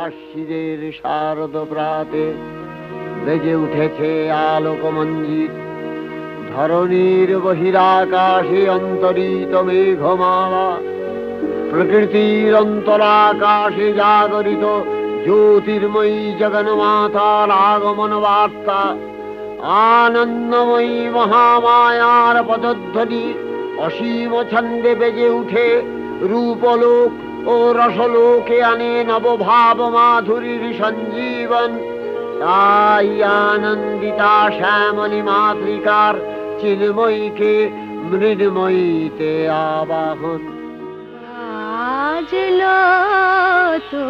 আশ্বিনের শারদ প্রাতে বেজে উঠেছে আলোকমঞ্জিত। ধরণীর বহিরাকাশে অন্তরিত মেঘমালা, প্রকৃতির অন্তরাকাশে জাগরিত জ্যোতির্ময়ী জগন্মাতার আগমন বার্তা। আনন্দময়ী মহামায়ার পদধ্বনি অসীম ছন্দে বেজে উঠে রূপলোক ও রসলোকে আনে নবভাব মাধুরীর সঞ্জীবন। তাই আনন্দিতা শ্যামলী মাতৃকার চিন্ময়ীকে মৃন্ময়ীতে আবাহন। আজলো তো